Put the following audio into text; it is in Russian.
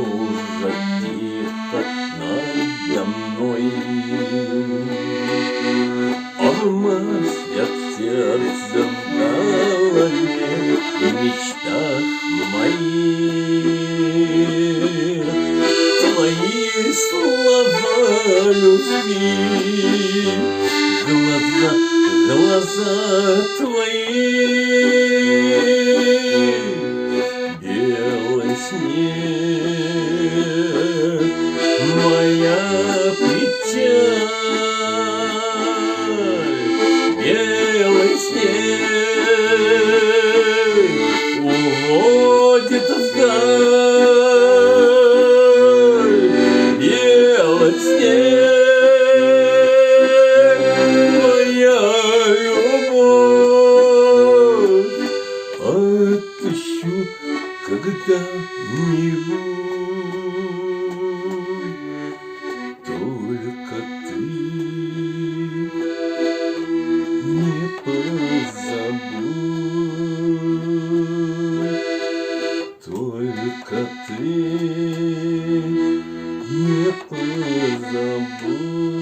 кружат тихо надо мной. Обмаслят сердце в голове и мечтах моих твои слова любви, глаза твои, белый снег, моя печаль, белый снег уводит вдаль, белый снег. Отыщу когда-нибудь, только ты не позабудь, только ты не позабудь.